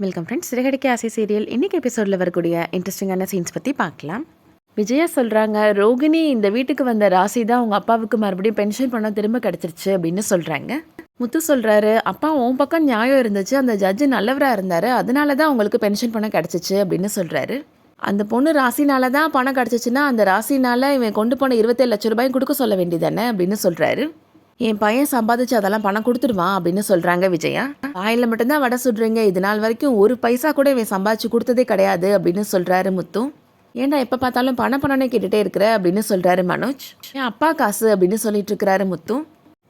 Welcome friends. Siragadikka ஆசை serial இன்னைக்கு எபிசோடில் வரக்கூடிய இன்ட்ரெஸ்டிங்கான சீன்ஸ் பற்றி பார்க்கலாம். விஜயா சொல்கிறாங்க, ரோகிணி இந்த வீட்டுக்கு வந்த ராசி தான் உங்கள் அப்பாவுக்கு மறுபடியும் பென்ஷன் பணம் திரும்ப கிடச்சிருச்சு அப்படின்னு சொல்கிறாங்க. முத்து சொல்கிறாரு, அப்பா உன் பக்கம் நியாயம் இருந்துச்சு, அந்த ஜட்ஜு நல்லவராக இருந்தார், அதனால தான் உங்களுக்கு பென்ஷன் பணம் கிடச்சிச்சு அப்படின்னு சொல்கிறாரு. அந்த பொண்ணு ராசினால தான் பணம் கிடச்சிச்சின்னா அந்த ராசினால இவன் கொண்டு போன 27 லட்சம் ரூபாயும் கொடுக்க சொல்ல வேண்டியதானே அப்படின்னு சொல்கிறாரு. என் பையன் சம்பாதிச்சு அதெல்லாம் பணம் கொடுத்துடுவான் அப்படின்னு சொல்கிறாங்க விஜயா. வாயில் மட்டும்தான் வடை சுடுறீங்க, இது நாள் வரைக்கும் ஒரு பைசா கூட இவன் சம்பாதிச்சு கொடுத்ததே கிடையாது அப்படின்னு சொல்கிறாரு முத்து. ஏன்டா எப்போ பார்த்தாலும் பணம்னே கேட்டுகிட்டே இருக்கிற அப்படின்னு சொல்கிறாரு மனோஜ். என் அப்பா காசு அப்படின்னு சொல்லிட்டு இருக்கிறாரு முத்து.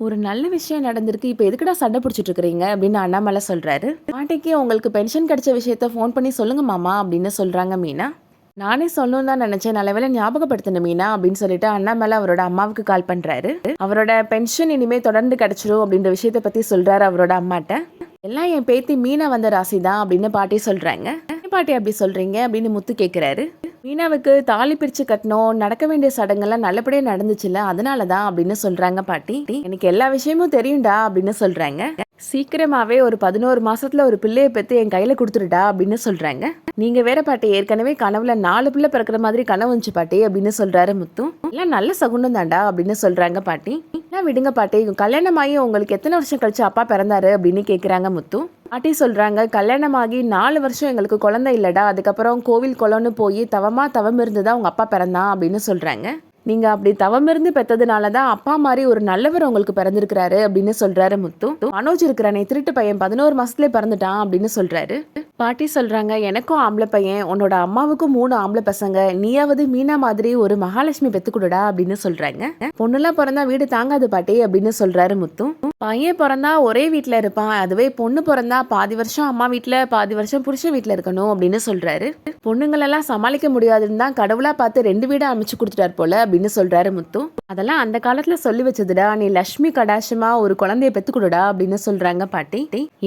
ஒரு நல்ல விஷயம் நடந்திருக்கு, இப்போ எதுக்குடா சண்டை பிடிச்சிட்டு இருக்கிறீங்க அப்படின்னு அண்ணாமலை சொல்கிறாரு. பாட்டிக்கு உங்களுக்கு பென்ஷன் கிடைச்ச விஷயத்த ஃபோன் பண்ணி சொல்லுங்க மாமா அப்படின்னு சொல்கிறாங்க மீனா. நானே சொல்லணும் தான் நினச்சேன், நல்ல வேலை ஞாபகப்படுத்தின மீனா அப்படின்னு சொல்லிட்டு அண்ணாமலை அவரோட அம்மாவுக்கு கால் பண்ணுறாரு. அவரோட பென்ஷன் இனிமேல் தொடர்ந்து கிடச்சிரும் அப்படின்ற விஷயத்த பற்றி சொல்கிறாரு அவரோட அம்மாட்ட. எல்லாம் என் பேத்தி மீனா வந்த ராசி தான் அப்படின்னு பாட்டி சொல்கிறாங்க. பாட்டி அப்படி சொல்கிறீங்க அப்படின்னு முத்து கேட்குறாரு. மீனாவுக்கு தாலி பிரித்து கட்டணும், நடக்க வேண்டிய சடங்கெல்லாம் நல்லபடியாக நடந்துச்சுல்ல, அதனால தான் அப்படின்னு சொல்கிறாங்க பாட்டி. எனக்கு எல்லா விஷயமும் தெரியும்டா அப்படின்னு சொல்கிறாங்க. சீக்கிரமாகவே ஒரு 11 மாசத்துல ஒரு பிள்ளையை பெற்று என் கையில் கொடுத்துருடா அப்படின்னு சொல்கிறாங்க. நீங்கள் வேற பாட்டி, ஏற்கனவே கனவுல 4 பிள்ளை பிறக்கிற மாதிரி கனவு வந்துச்சு பாட்டி அப்படின்னு சொல்கிறாரு முத்து. எல்லாம் நல்ல சகுனம் தாண்டா அப்படின்னு சொல்கிறாங்க பாட்டி. எல்லாம் விடுங்க பாட்டி, கல்யாணமாகி உங்களுக்கு எத்தனை வருஷம் கழிச்சு அப்பா பிறந்தாரு அப்படின்னு கேட்குறாங்க முத்து. பாட்டி சொல்கிறாங்க, கல்யாணமாகி 4 வருஷம் எங்களுக்கு குழந்தை இல்லைடா, அதுக்கப்புறம் கோவில் குளம்னு போய் தவம் இருந்து தான் உங்கள் அப்பா பிறந்தான் அப்படின்னு சொல்கிறாங்க. நீங்கள் அப்படி தவம் இருந்து பெற்றதுனால தான் அப்பா மாதிரி ஒரு நல்லவர் உங்களுக்கு பிறந்திருக்கிறாரு அப்படின்னு சொல்கிறாரு முத்து. மனோஜ் இருக்கிறானே திருட்டு பையன் 11 மாசத்துலேயே பிறந்துட்டான் அப்படின்னு சொல்கிறாரு. பாட்டி சொல்கிறாங்க, எனக்கும் ஆம்பளை பையன், உன்னோட அம்மாவுக்கும் 3 ஆம்பளை பசங்க, நீயாவது மீனா மாதிரி ஒரு மகாலட்சுமி பெற்று கொடுடா அப்படின்னு சொல்கிறாங்க. பொண்ணுலாம் பிறந்தா வீடு தாங்காது பாட்டி அப்படின்னு சொல்கிறாரு முத்து. பையன் பிறந்தா ஒரே வீட்டில் இருப்பான், அதுவே பொண்ணு பிறந்தா பாதி வருஷம் அம்மா வீட்டில் பாதி வருஷம் புருஷன் வீட்டில் இருக்கணும் அப்படின்னு சொல்கிறாரு. பொண்ணுங்களெல்லாம் சமாளிக்க முடியாதுன்னு தான் கடவுளாக பார்த்து 2 வீடு அமைச்சு கொடுத்துட்டார் போல அப்படின்னு சொல்கிறாரு முத்து. அதெல்லாம் அந்த காலத்தில் சொல்லி வச்சதுடா, நீ லட்சுமி கடாட்சமா ஒரு குழந்தைய பெற்று கொடுடா அப்படின்னு சொல்கிறாங்க பாட்டி.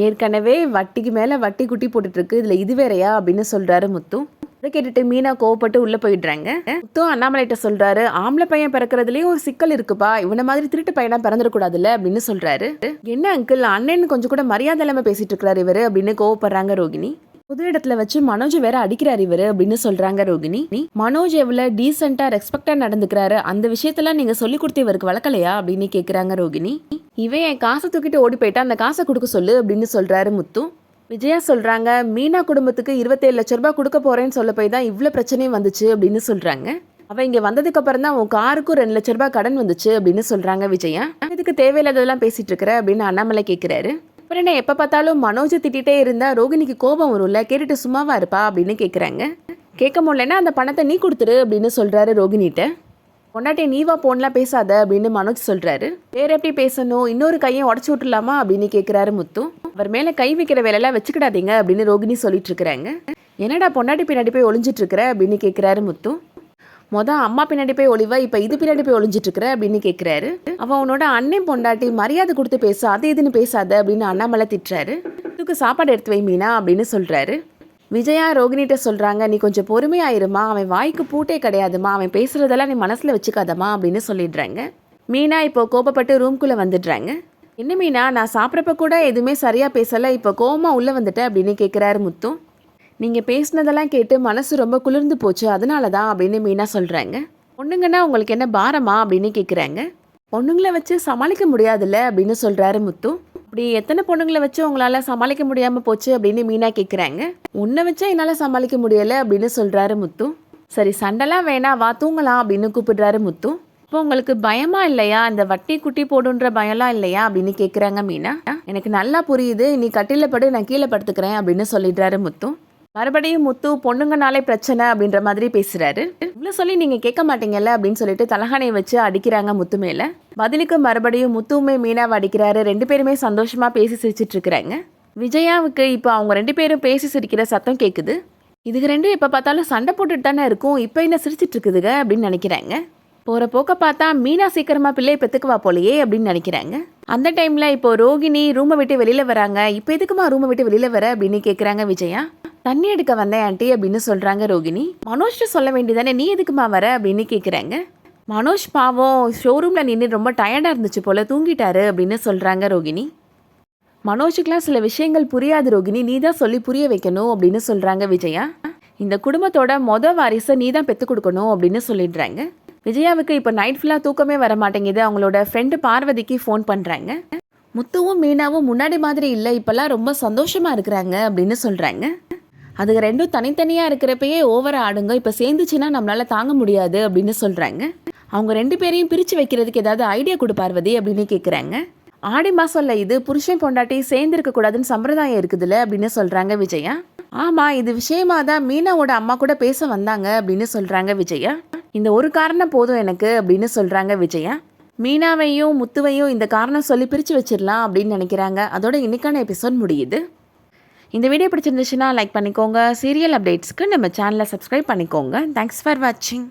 ஏற்கனவே வட்டிக்கு மேலே வட்டி குட்டி போட்டுட்டு இருக்கு, இதில் இது வேறையா அப்படின்னு சொல்கிறாரு முத்து. அதை கேட்டுட்டு மீனா கோவப்பட்டு உள்ள போயிடுறாங்க. முத்து அண்ணாமலைட்ட சொல்றாரு, ஆம்பளை பையன் பிறக்கிறதுலயும் ஒரு சிக்கல் இருக்குப்பா, இவனை மாதிரி திருட்டு பையனா பிறந்துடக்கூடாதுல்ல அப்படின்னு சொல்றாரு. என்ன அங்கிள், அண்ணன் கொஞ்சம் கூட மரியாதை இல்லாம பேசிட்டு இருக்கிறாரு இவரு அப்படின்னு கோவப்படுறாங்க ரோகிணி. புது இடத்துல வச்சு மனோஜ் வேற அடிக்கிறாரு இவரு அப்படின்னு சொல்றாங்க ரோகிணி. மனோஜ் எவ்வளவு டீசென்டா ரெஸ்பெக்டா நடந்துக்கிறாரு, அந்த விஷயத்தெல்லாம் நீங்க சொல்லி கொடுத்து இவருக்கு வளர்க்கலையா அப்படின்னு கேக்குறாங்க ரோகிணி. இவன் என் காசை தூக்கிட்டு ஓடி போயிட்டா அந்த காசை கொடுக்க சொல்லு அப்படின்னு சொல்றாரு முத்து. விஜயா சொல்கிறாங்க, மீனா குடும்பத்துக்கு 27 லட்சம் ரூபாய் கொடுக்க போகிறேன்னு சொல்ல போய் தான் இவ்வளோ பிரச்சனையும் வந்துச்சு அப்படின்னு சொல்கிறாங்க. அவள் இங்கே வந்ததுக்கு அப்புறம் தான் உன் காருக்கும் 2 லட்சம் ரூபாய் கடன் வந்துச்சு அப்படின்னு சொல்கிறாங்க விஜயா. இதுக்கு தேவையில்லாததெல்லாம் பேசிட்டு இருக்கிற அப்படின்னு அண்ணாமலை கேட்குறாரு. அப்புறம் என்ன எப்போ பார்த்தாலும் மனோஜை திட்டிகிட்டே இருந்தா ரோகிணிக்கு கோபம் வரும்ல, கேட்டுட்டு சும்மாவா இருப்பா அப்படின்னு கேட்குறாங்க. கேட்க முடியலன்னா அந்த பணத்தை நீ கொடுத்துரு அப்படின்னு சொல்கிறாரு ரோகிணிட்ட. பொண்டாட்டி நீவா போன்லாம் பேசாத அப்படின்னு மனோஜ் சொல்கிறாரு. வேற எப்படி பேசணும், இன்னொரு கையை உடச்சி விட்டுலாமா அப்படின்னு கேட்குறாரு முத்து. அவர் மேலே கை வைக்கிற வேலையெல்லாம் வச்சுக்கிடாதீங்க அப்படின்னு ரோகிணி சொல்லிட்டு இருக்கிறாங்க. என்னடா பொண்டாட்டி பின்னாடி போய் ஒளிஞ்சிட்டு இருக்கிற அப்படின்னு கேட்குறாரு முத்து. அம்மா பின்னாடி போய் ஒளிவா, இப்போ இது பின்னாடி போய் ஒளிஞ்சிட்டு இருக்கிற அப்படின்னு கேட்குறாரு. அவன் உன்னோட அண்ணன் பொண்டாட்டி, மரியாதை கொடுத்து பேசு, அது இதுன்னு பேசாத அப்படின்னு அண்ணாமலை திட்டுறாரு. இதுக்கு சாப்பாடு எடுத்து வை மீனா அப்படின்னு சொல்கிறாரு. விஜயா ரோகிணிகிட்ட சொல்கிறாங்க, நீ கொஞ்சம் பொறுமையாயிருமா, அவன் வாய்க்கு பூட்டே கிடையாதுமா, அவன் பேசுகிறதெல்லாம் நீ மனசில் வச்சுக்காதம்மா அப்படின்னு சொல்லிடுறாங்க. மீனா இப்போ கோபப்பட்டு ரூம்குள்ளே வந்துடுறாங்க. என்ன மீனா, நான் சாப்பிட்றப்ப கூட எதுவுமே சரியாக பேசலை, இப்போ கோவமாக உள்ளே வந்துட்டேன் அப்படின்னு கேட்குறாரு முத்து. நீங்கள் பேசினதெல்லாம் கேட்டு மனசு ரொம்ப குளிர்ந்து போச்சு, அதனால தான் அப்படின்னு மீனா சொல்கிறாங்க. பொண்ணுங்கன்னா உங்களுக்கு என்ன பாரமா அப்படின்னு கேட்குறாங்க. பொண்ணுங்களை வச்சு சமாளிக்க முடியாதுல்ல அப்படின்னு சொல்கிறாரு முத்து. அப்படி எத்தனை பொண்ணுங்களை வச்சு உங்களால் சமாளிக்க முடியாமல் போச்சு அப்படின்னு மீனா கேட்குறாங்க. உன்னை வச்சா என்னால் சமாளிக்க முடியலை அப்படின்னு சொல்கிறாரு முத்து. சரி சண்டைலாம் வேணா, வா தூங்கலாம் அப்படின்னு கூப்பிடுறாரு முத்து. இப்போ உங்களுக்கு பயமா இல்லையா, இந்த வட்டி குட்டி போடுன்ற பயம்லாம் இல்லையா அப்படின்னு கேட்குறாங்க மீனா. எனக்கு நல்லா புரியுது, நீ கட்டில படு, நான் கீழே படுத்துக்கிறேன் அப்படின்னு சொல்லிடுறாரு முத்து. மறுபடியும் முத்து பொண்ணுங்கனாலே பிரச்சனை அப்படின்ற மாதிரி பேசுறாரு. இவ்வளோ சொல்லி நீங்க கேட்க மாட்டீங்கல்ல அப்படின்னு சொல்லிட்டு தலகானையை வச்சு அடிக்கிறாங்க முத்து மேல. பதிலுக்கு மறுபடியும் முத்துவுமே மீனாவை அடிக்கிறாரு. 2 பேருமே சந்தோஷமா பேசி சிரிச்சிட்டு இருக்கிறாங்க. விஜயாவுக்கு இப்போ அவங்க 2 பேரும் பேசி சிரிக்கிற சத்தம் கேட்குது. இதுக்கு 2 எப்போ பார்த்தாலும் சண்டை போட்டுட்டு தானே இருக்கும், இப்போ என்ன சிரிச்சிட்டு இருக்குதுங்க அப்படின்னு நினைக்கிறாங்க. போகிற போக்க பார்த்தா மீனா சீக்கிரமாக பிள்ளையை பெற்றுக்குவா போலையே அப்படின்னு நினைக்கிறாங்க. அந்த டைமில் இப்போ ரோகிணி ரூமை விட்டு வெளியில் வராங்க. இப்போ எதுக்குமா ரூமை விட்டு வெளியில் வர அப்படின்னு கேட்குறாங்க விஜயா. தண்ணி எடுக்க வந்தேன் ஆண்டி அப்படின்னு சொல்கிறாங்க ரோகிணி. மனோஜ்ட்டு சொல்ல வேண்டியதானே, நீ எதுக்குமா வர அப்படின்னு கேட்குறாங்க. மனோஜ் பாவம் ஷோரூமில் நின்று ரொம்ப டயர்டாக இருந்துச்சு போல், தூங்கிட்டாரு அப்படின்னு சொல்கிறாங்க ரோகிணி. மனோஜுக்கெலாம் சில விஷயங்கள் புரியாது ரோகிணி, நீ தான் சொல்லி புரிய வைக்கணும் அப்படின்னு சொல்கிறாங்க விஜயா. இந்த குடும்பத்தோட வாரிசை நீ தான் பெற்றுக் கொடுக்கணும் அப்படின்னு சொல்லிடுறாங்க. விஜயாவுக்கு இப்போ நைட் ஃபுல்லாக தூக்கமே வர மாட்டேங்குது. அவங்களோட ஃப்ரெண்டு பார்வதிக்கு ஃபோன் பண்ணுறாங்க. முத்துவும் மீனாவும் முன்னாடி மாதிரி இல்லை, இப்போல்லாம் ரொம்ப சந்தோஷமாக இருக்கிறாங்க அப்படின்னு சொல்கிறாங்க. அதுக்கு ரெண்டும் தனித்தனியாக இருக்கிறப்பயே ஓவர ஆடுங்க, இப்போ சேர்ந்துச்சுன்னா நம்மளால் தாங்க முடியாது அப்படின்னு சொல்கிறாங்க. அவங்க 2 பேரையும் பிரித்து வைக்கிறதுக்கு ஏதாவது ஐடியா கொடு பார்வதி அப்படின்னு கேட்குறாங்க. ஆடி மாதம்ல இது புருஷன் பொண்டாட்டி சேர்ந்து இருக்கக்கூடாதுன்னு சம்பிரதாயம் இருக்குதுல்ல அப்படின்னு சொல்கிறாங்க விஜயா. ஆமாம், இது விஷயமா தான் மீனாவோட அம்மா கூட பேச வந்தாங்க அப்படின்னு சொல்கிறாங்க விஜயா. இந்த ஒரு காரணம் போதும் எனக்கு அப்படின்னு சொல்கிறாங்க விஜயா. மீனாவையும் முத்துவையும் இந்த காரணம் சொல்லி பிரித்து வச்சிடலாம் அப்படின்னு நினைக்கிறாங்க. அதோட இன்னைக்கான எபிசோட் முடியுது. இந்த வீடியோ பிடிச்சிருந்துச்சுன்னா லைக் பண்ணிக்கோங்க. சீரியல் அப்டேட்ஸ்க்கு நம்ம சேனலை சப்ஸ்கிரைப் பண்ணிக்கோங்க. தேங்க்ஸ் ஃபார் வாட்சிங்.